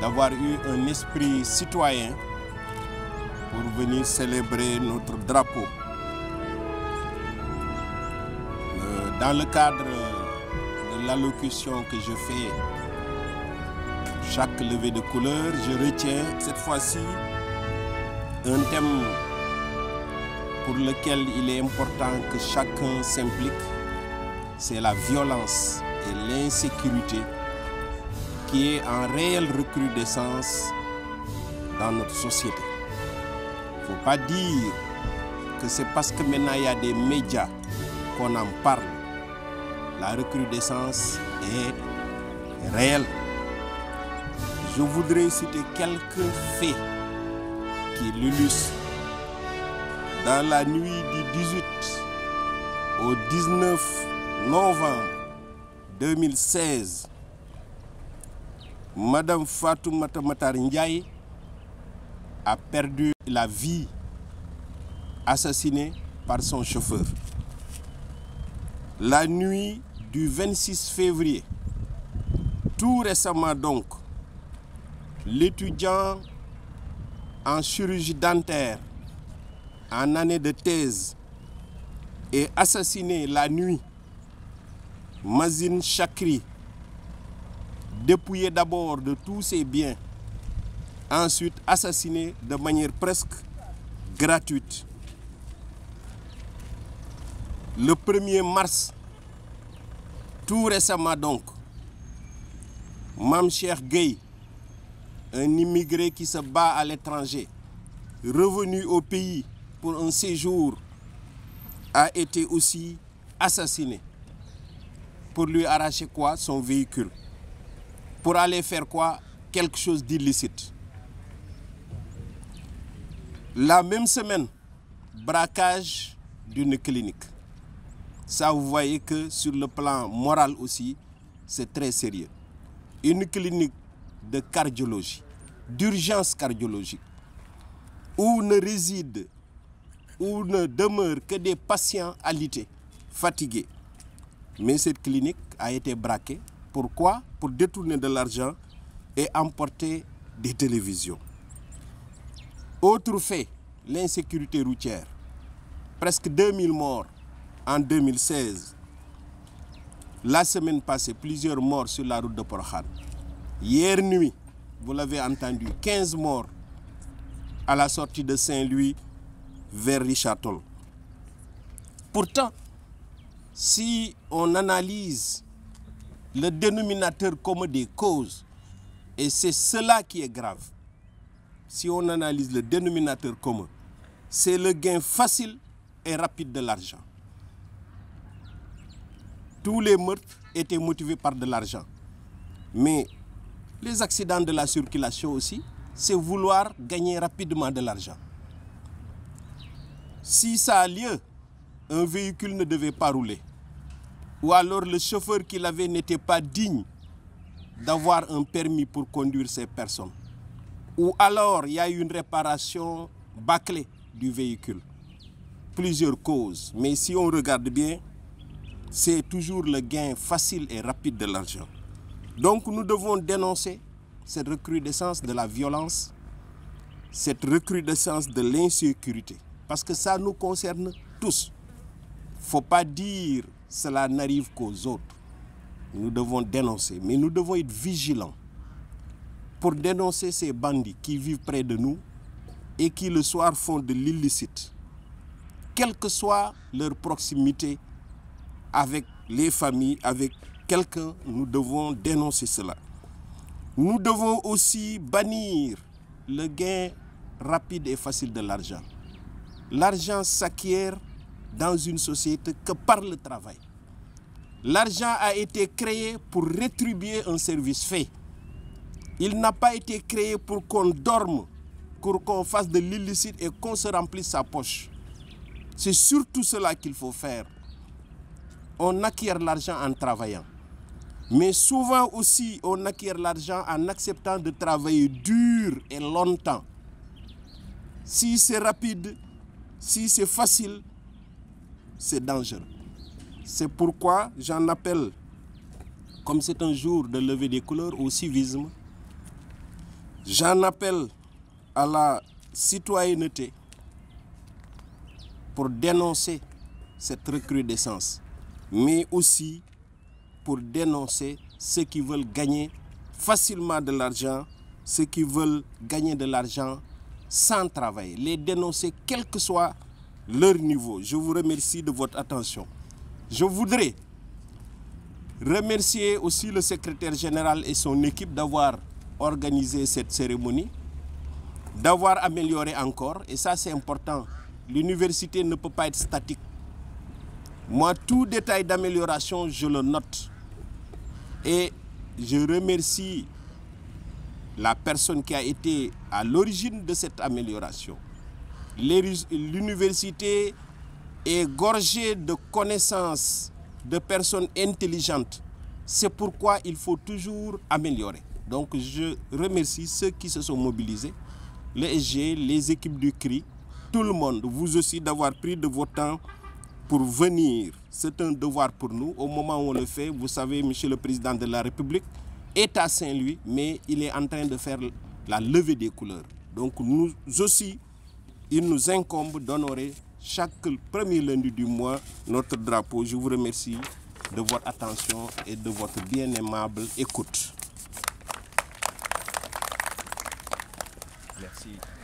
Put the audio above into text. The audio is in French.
d'avoir eu un esprit citoyen pour venir célébrer notre drapeau. Dans le cadre de l'allocution que je fais chaque levée de couleur, je retiens cette fois-ci un thème pour lequel il est important que chacun s'implique, c'est la violence et l'insécurité qui est en réelle recrudescence dans notre société. Il ne faut pas dire que c'est parce que maintenant il y a des médias qu'on en parle. La recrudescence est réelle. Je voudrais citer quelques faits qui l'illustrent. Dans la nuit du 18 au 19 novembre 2016, Madame Fatoumata Matar Ndiaye a perdu la vie, assassinée par son chauffeur. La nuit du 26 février, tout récemment donc, l'étudiant en chirurgie dentaire en année de thèse est assassiné la nuit. Mazine Chakri, dépouillé d'abord de tous ses biens, ensuite assassiné de manière presque gratuite. Le 1er mars, tout récemment donc, Mam Cheikh Gueye, un immigré qui se bat à l'étranger, revenu au pays pour un séjour, a été aussi assassiné. Pour lui arracher quoi? Son véhicule. Pour aller faire quoi? Quelque chose d'illicite. La même semaine, braquage d'une clinique. Ça, vous voyez que sur le plan moral aussi, c'est très sérieux. Une clinique de cardiologie, d'urgence cardiologique, où ne résident, où ne demeurent que des patients alités, fatigués. Mais cette clinique a été braquée. Pourquoi? Pour détourner de l'argent et emporter des télévisions. Autre fait, l'insécurité routière. Presque 2000 morts en 2016. La semaine passée, plusieurs morts sur la route de Porokhane. Hier nuit, vous l'avez entendu, 15 morts à la sortie de Saint-Louis vers Richard-Toll. Pourtant, si on analyse le dénominateur commun des causes, et c'est cela qui est grave, si on analyse le dénominateur commun, c'est le gain facile et rapide de l'argent. Tous les meurtres étaient motivés par de l'argent. Mais les accidents de la circulation aussi, c'est vouloir gagner rapidement de l'argent. Si ça a lieu, un véhicule ne devait pas rouler. Ou alors le chauffeur qui l'avait n'était pas digne d'avoir un permis pour conduire ces personnes. Ou alors il y a eu une réparation bâclée du véhicule. Plusieurs causes. Mais si on regarde bien, c'est toujours le gain facile et rapide de l'argent. Donc nous devons dénoncer cette recrudescence de la violence, cette recrudescence de l'insécurité. Parce que ça nous concerne tous. Il ne faut pas dire cela n'arrive qu'aux autres. Nous devons dénoncer, mais nous devons être vigilants pour dénoncer ces bandits qui vivent près de nous et qui le soir font de l'illicite. Quelle que soit leur proximité avec les familles, avec quelqu'un, nous devons dénoncer cela. Nous devons aussi bannir le gain rapide et facile de l'argent. L'argent s'acquiert dans une société que par le travail. L'argent a été créé pour rétribuer un service fait. Il n'a pas été créé pour qu'on dorme, pour qu'on fasse de l'illicite et qu'on se remplisse sa poche. C'est surtout cela qu'il faut faire. On acquiert l'argent en travaillant. Mais souvent aussi, on acquiert l'argent en acceptant de travailler dur et longtemps. Si c'est rapide, si c'est facile, c'est dangereux. C'est pourquoi j'en appelle, comme c'est un jour de lever des couleurs, au civisme. J'en appelle à la citoyenneté pour dénoncer cette recrudescence, mais aussi pour dénoncer ceux qui veulent gagner facilement de l'argent, ceux qui veulent gagner de l'argent sans travailler. Les dénoncer quel que soit leur niveau. Je vous remercie de votre attention. Je voudrais remercier aussi le secrétaire général et son équipe d'avoir organisé cette cérémonie, d'avoir amélioré encore, et ça c'est important. L'université ne peut pas être statique. Moi, tout détail d'amélioration, je le note. Et je remercie la personne qui a été à l'origine de cette amélioration. L'université est gorgée de connaissances, de personnes intelligentes. C'est pourquoi il faut toujours améliorer. Donc je remercie ceux qui se sont mobilisés, les SG, les équipes du CRI, tout le monde, vous aussi d'avoir pris de votre temps pour venir. C'est un devoir pour nous. Au moment où on le fait, vous savez, Monsieur le Président de la République est à Saint-Louis, mais il est en train de faire la levée des couleurs. Donc nous aussi, il nous incombe d'honorer chaque premier lundi du mois notre drapeau. Je vous remercie de votre attention et de votre bien aimable écoute. Merci.